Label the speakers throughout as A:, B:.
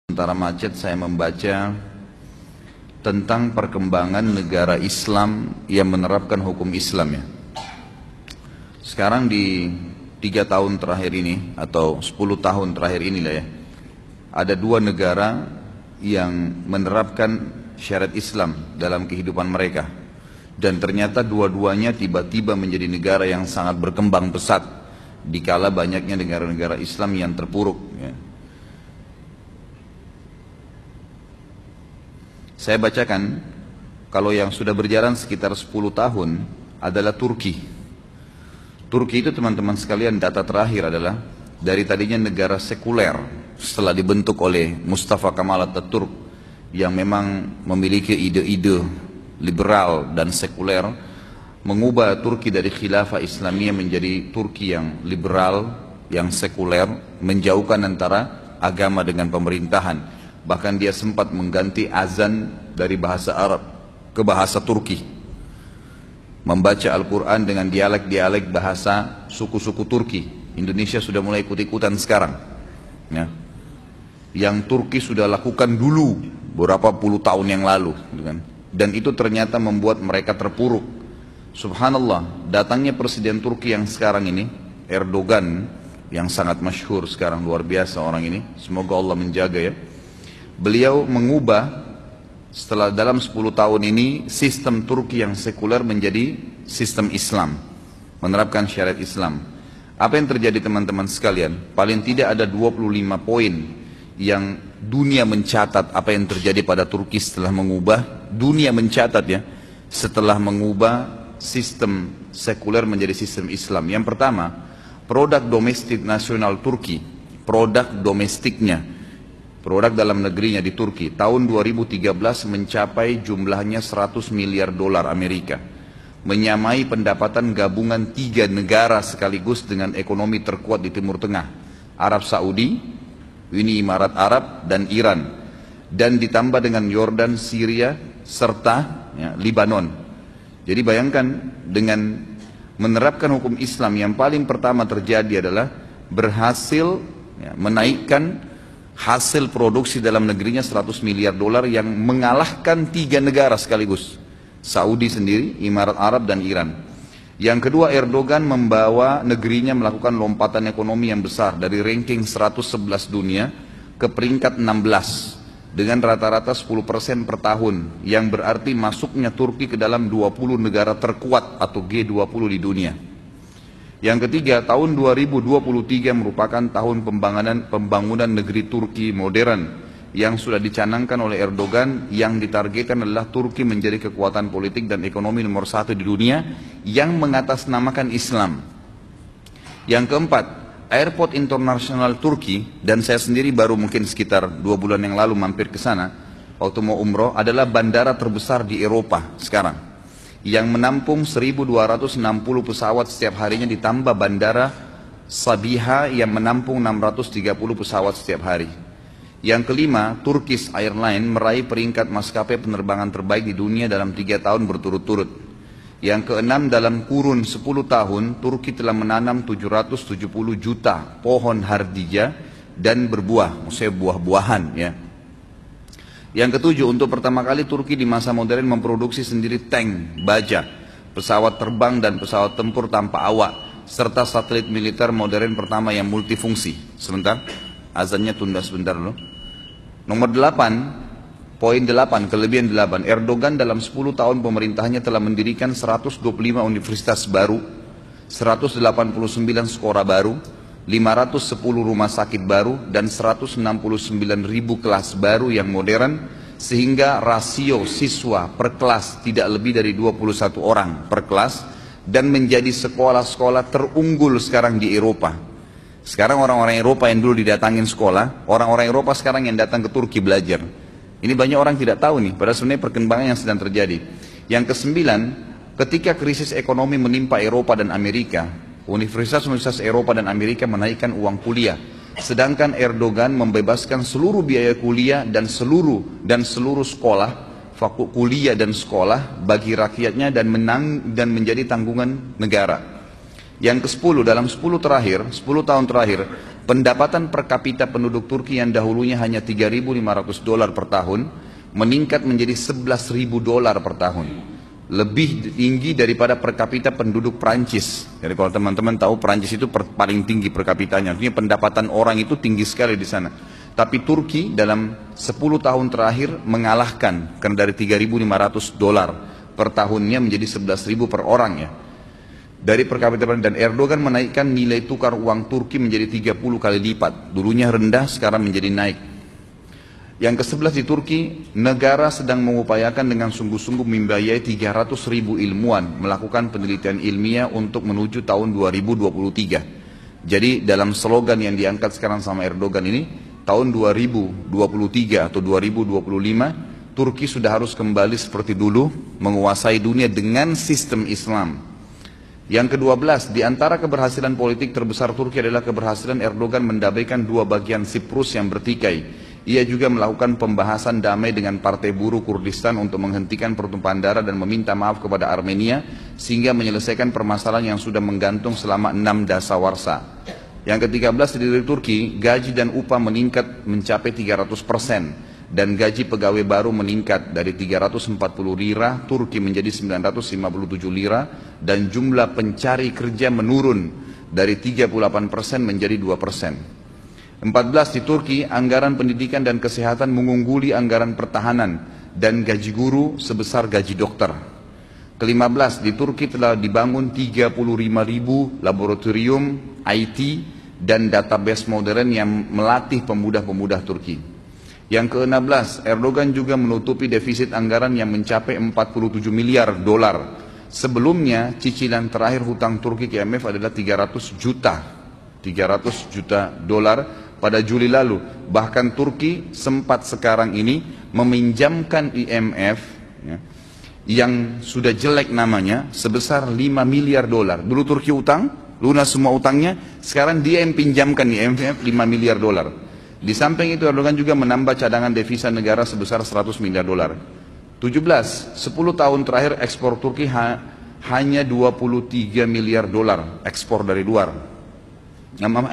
A: Sementara macet saya membaca tentang perkembangan negara Islam yang menerapkan hukum Islam ya. Sekarang di 3 tahun terakhir ini atau 10 tahun terakhir inilah ya, ada 2 negara yang menerapkan syariat Islam dalam kehidupan mereka. Dan ternyata dua-duanya tiba-tiba menjadi negara yang sangat berkembang pesat dikala banyaknya negara-negara Islam yang terpuruk ya. Saya bacakan, kalau yang sudah berjalan sekitar 10 tahun adalah Turki. Turki itu teman-teman sekalian, data terakhir adalah dari tadinya negara sekuler setelah dibentuk oleh Mustafa Kemal Atatürk yang memang memiliki ide-ide liberal dan sekuler, mengubah Turki dari khilafah Islamiyah menjadi Turki yang liberal, yang sekuler, menjauhkan antara agama dengan pemerintahan. Bahkan dia sempat mengganti azan dari bahasa Arab ke bahasa Turki, membaca Al-Quran dengan dialek-dialek bahasa suku-suku Turki. Indonesia sudah mulai ikut-ikutan sekarang ya. Yang Turki sudah lakukan dulu beberapa puluh tahun yang lalu gitu kan. Dan itu ternyata membuat mereka terpuruk. Subhanallah, datangnya presiden Turki yang sekarang ini, Erdogan, yang sangat masyhur sekarang, luar biasa orang ini, semoga Allah menjaga ya. Beliau mengubah setelah dalam 10 tahun ini sistem Turki yang sekuler menjadi sistem Islam, menerapkan syariat Islam. Apa yang terjadi teman-teman sekalian? Paling tidak ada 25 poin yang dunia mencatat apa yang terjadi pada Turki setelah mengubah, dunia mencatat ya, setelah mengubah sistem sekuler menjadi sistem Islam. Yang pertama, produk domestik nasional Turki, produk domestiknya, produk dalam negerinya di Turki tahun 2013 mencapai jumlahnya 100 miliar dolar Amerika, menyamai pendapatan gabungan 3 negara sekaligus dengan ekonomi terkuat di Timur Tengah, Arab Saudi, Uni Emirat Arab dan Iran, dan ditambah dengan Yordan, Syria serta ya, Lebanon. Jadi bayangkan, dengan menerapkan hukum Islam yang paling pertama terjadi adalah berhasil ya, menaikkan hasil produksi dalam negerinya 100 miliar dolar yang mengalahkan 3 negara sekaligus, Saudi sendiri, Emirat Arab dan Iran. Yang kedua, Erdogan membawa negerinya melakukan lompatan ekonomi yang besar dari ranking 111 dunia ke peringkat 16 dengan rata-rata 10% per tahun, yang berarti masuknya Turki ke dalam 20 negara terkuat atau G20 di dunia. Yang ketiga, tahun 2023 merupakan tahun pembangunan negeri Turki modern yang sudah dicanangkan oleh Erdogan, yang ditargetkan adalah Turki menjadi kekuatan politik dan ekonomi nomor 1 di dunia yang mengatasnamakan Islam. Yang keempat, airport internasional Turki, dan saya sendiri baru mungkin sekitar 2 bulan yang lalu mampir ke sana waktu mau umroh, adalah bandara terbesar di Eropa sekarang, yang menampung 1.260 pesawat setiap harinya, ditambah bandara Sabiha yang menampung 630 pesawat setiap hari. Yang kelima, Turkish Airlines meraih peringkat maskapai penerbangan terbaik di dunia dalam 3 tahun berturut-turut. Yang keenam, dalam kurun 10 tahun, Turki telah menanam 770 juta pohon hardija dan berbuah, maksudnya buah-buahan ya. Yang ketujuh, untuk pertama kali Turki di masa modern memproduksi sendiri tank, baja, pesawat terbang dan pesawat tempur tanpa awak, serta satelit militer modern pertama yang multifungsi. Sebentar, azannya tunda sebentar dulu. Nomor 8, poin 8, kelebihan 8, Erdogan dalam 10 tahun pemerintahannya telah mendirikan 125 universitas baru, 189 sekolah baru, 510 rumah sakit baru, dan 169.000 kelas baru yang modern, sehingga rasio siswa per kelas tidak lebih dari 21 orang per kelas, dan menjadi sekolah-sekolah terunggul sekarang di Eropa. Sekarang orang-orang Eropa yang dulu didatangin sekolah, orang-orang Eropa sekarang yang datang ke Turki belajar. Ini banyak orang tidak tahu nih, padahal sebenarnya perkembangan yang sedang terjadi. Yang kesembilan, ketika krisis ekonomi menimpa Eropa dan Amerika, universitas-universitas Eropa dan Amerika menaikkan uang kuliah, sedangkan Erdogan membebaskan seluruh biaya kuliah dan seluruh sekolah, kuliah dan sekolah bagi rakyatnya, dan menjadi tanggungan negara. Yang ke-10, dalam 10 tahun terakhir, pendapatan per kapita penduduk Turki yang dahulunya hanya 3.500 dolar per tahun, meningkat menjadi 11.000 dolar per tahun. Lebih tinggi daripada per kapita penduduk Prancis. Jadi kalau teman-teman tahu, Prancis itu paling tinggi per kapitanya. Artinya pendapatan orang itu tinggi sekali di sana. Tapi Turki dalam 10 tahun terakhir mengalahkan, karena dari 3.500 dolar per tahunnya menjadi 11.000 per orang ya. Dari per kapita, dan Erdogan menaikkan nilai tukar uang Turki menjadi 30 kali lipat. Dulunya rendah, sekarang menjadi naik. Yang ke-11 di Turki, negara sedang mengupayakan dengan sungguh-sungguh membiayai 300.000 ilmuwan melakukan penelitian ilmiah untuk menuju tahun 2023. Jadi dalam slogan yang diangkat sekarang sama Erdogan ini, tahun 2023 atau 2025, Turki sudah harus kembali seperti dulu, menguasai dunia dengan sistem Islam. Yang ke-12, di antara keberhasilan politik terbesar Turki adalah keberhasilan Erdogan mendamaikan dua bagian Siprus yang bertikai. Ia juga melakukan pembahasan damai dengan Partai Buruh Kurdistan untuk menghentikan pertumpahan darah dan meminta maaf kepada Armenia, sehingga menyelesaikan permasalahan yang sudah menggantung selama 6 dasawarsa. Yang ke-13, di Turki, gaji dan upah meningkat mencapai 300%. Dan gaji pegawai baru meningkat dari 340 lira Turki menjadi 957 lira, dan jumlah pencari kerja menurun dari 38% menjadi 2%. 14, di Turki, anggaran pendidikan dan kesehatan mengungguli anggaran pertahanan dan gaji guru sebesar gaji dokter. Ke-15, di Turki telah dibangun 35.000 laboratorium IT dan database modern yang melatih pemuda-pemuda Turki. Yang ke-16, Erdogan juga menutupi defisit anggaran yang mencapai 47 miliar dolar. Sebelumnya, cicilan terakhir hutang Turki ke IMF adalah 300 juta dolar pada Juli lalu. Bahkan Turki sempat sekarang ini meminjamkan IMF ya, yang sudah jelek namanya sebesar 5 miliar dolar. Dulu Turki utang, lunas semua utangnya, sekarang dia yang pinjamkan IMF 5 miliar dolar. Di samping itu Erdogan juga menambah cadangan devisa negara sebesar 100 miliar dolar. 17, 10 tahun terakhir ekspor Turki hanya 23 miliar dolar ekspor dari luar.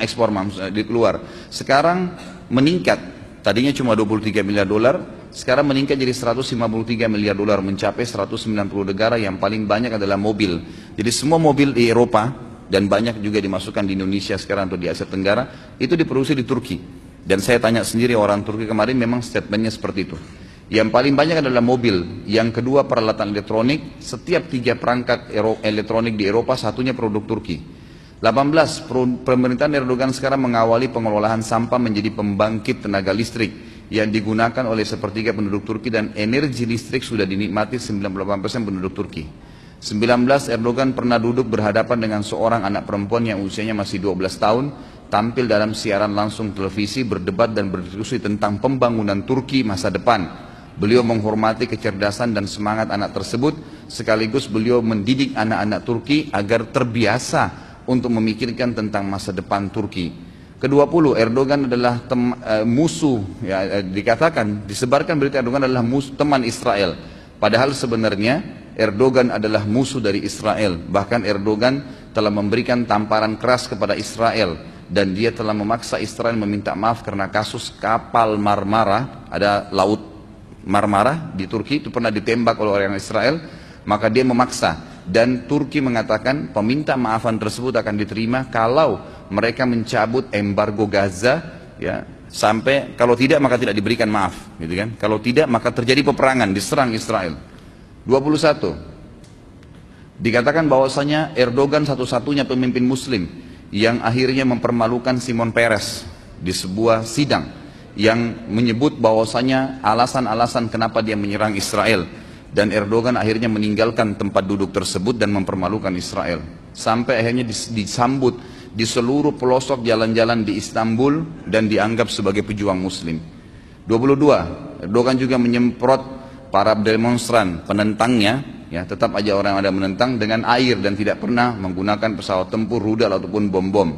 A: Ekspor di luar. Sekarang meningkat, tadinya cuma 23 miliar dolar, sekarang meningkat jadi 153 miliar dolar, mencapai 190 negara. Yang paling banyak adalah mobil. Jadi semua mobil di Eropa dan banyak juga dimasukkan di Indonesia sekarang atau di Asia Tenggara itu diproduksi di Turki. Dan saya tanya sendiri orang Turki kemarin, memang statementnya seperti itu. Yang paling banyak adalah mobil, yang kedua peralatan elektronik. Setiap 3 perangkat elektronik di Eropa, satunya produk Turki. 18, pemerintahan Erdogan sekarang mengawali pengelolaan sampah menjadi pembangkit tenaga listrik yang digunakan oleh sepertiga penduduk Turki, dan energi listrik sudah dinikmati 98% penduduk Turki. 19, Erdogan pernah duduk berhadapan dengan seorang anak perempuan yang usianya masih 12 tahun, tampil dalam siaran langsung televisi, berdebat dan berdiskusi tentang pembangunan Turki masa depan. Beliau menghormati kecerdasan dan semangat anak tersebut, sekaligus beliau mendidik anak-anak Turki agar terbiasa untuk memikirkan tentang masa depan Turki. Ke-20, Erdogan adalah musuh, ya, dikatakan, disebarkan berita Erdogan adalah teman Israel. Padahal sebenarnya Erdogan adalah musuh dari Israel. Bahkan Erdogan telah memberikan tamparan keras kepada Israel, dan dia telah memaksa Israel meminta maaf karena kasus kapal Marmara. Ada laut Marmara di Turki, itu pernah ditembak oleh orang Israel, maka dia memaksa. Dan Turki mengatakan peminta maafan tersebut akan diterima kalau mereka mencabut embargo Gaza, ya, sampai kalau tidak maka tidak diberikan maaf, gitu kan? Kalau tidak maka terjadi peperangan, diserang Israel. 21, dikatakan bahwasanya Erdogan satu-satunya pemimpin Muslim yang akhirnya mempermalukan Shimon Peres di sebuah sidang, yang menyebut bahwasanya alasan-alasan kenapa dia menyerang Israel, dan Erdogan akhirnya meninggalkan tempat duduk tersebut dan mempermalukan Israel, sampai akhirnya disambut di seluruh pelosok jalan-jalan di Istanbul dan dianggap sebagai pejuang Muslim. 22, Erdogan juga menyemprot para demonstran penentangnya, ya, tetap aja orang yang ada menentang, dengan air dan tidak pernah menggunakan pesawat tempur, rudal ataupun bom-bom.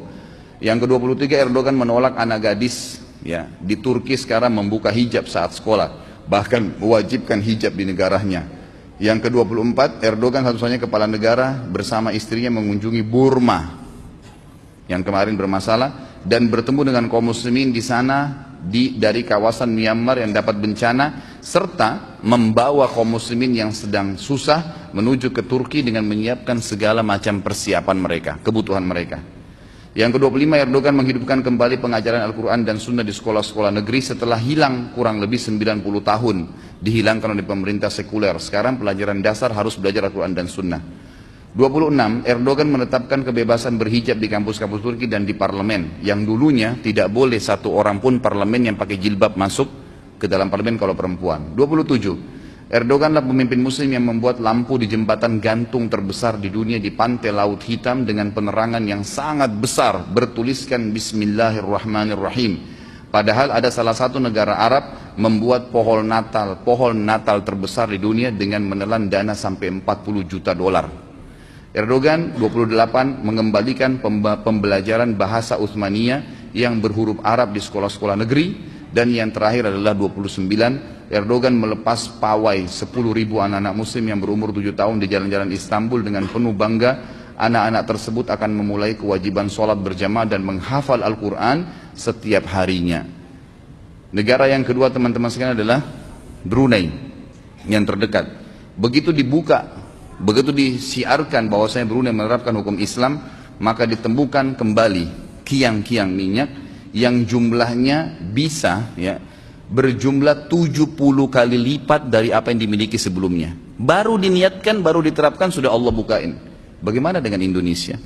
A: Yang ke-23, Erdogan menolak anak gadis, ya, di Turki sekarang membuka hijab saat sekolah, bahkan mewajibkan hijab di negaranya. Yang ke-24, Erdogan satu-satunya kepala negara bersama istrinya mengunjungi Burma yang kemarin bermasalah dan bertemu dengan kaum muslimin di sana dari kawasan Myanmar yang dapat bencana, serta membawa kaum muslimin yang sedang susah menuju ke Turki dengan menyiapkan segala macam persiapan mereka, kebutuhan mereka. Yang ke-25, Erdogan menghidupkan kembali pengajaran Al-Quran dan Sunnah di sekolah-sekolah negeri setelah hilang kurang lebih 90 tahun, dihilangkan oleh pemerintah sekuler. Sekarang pelajaran dasar harus belajar Al-Quran dan Sunnah. 26, Erdogan menetapkan kebebasan berhijab di kampus-kampus Turki dan di parlemen, yang dulunya tidak boleh satu orang pun parlemen yang pakai jilbab masuk ke dalam parlemen kalau perempuan. 27, Erdoganlah pemimpin muslim yang membuat lampu di jembatan gantung terbesar di dunia di pantai Laut Hitam dengan penerangan yang sangat besar bertuliskan Bismillahirrahmanirrahim. Padahal ada salah satu negara Arab membuat pohon Natal terbesar di dunia dengan menelan dana sampai 40 juta dolar. Erdogan 28 mengembalikan pembelajaran bahasa Utsmaniyah yang berhuruf Arab di sekolah-sekolah negeri. Dan yang terakhir adalah 29, Erdogan melepas pawai 10.000 anak-anak muslim yang berumur 7 tahun di jalan-jalan Istanbul dengan penuh bangga. Anak-anak tersebut akan memulai kewajiban sholat berjamaah dan menghafal Al-Quran setiap harinya. Negara yang kedua teman-teman sekalian adalah Brunei yang terdekat. Begitu dibuka, begitu disiarkan bahwasanya Brunei menerapkan hukum Islam, maka ditemukan kembali kiang-kiang minyak yang jumlahnya bisa berjumlah 70 kali lipat dari apa yang dimiliki sebelumnya. Baru diniatkan, baru diterapkan, sudah Allah bukain. Bagaimana dengan Indonesia?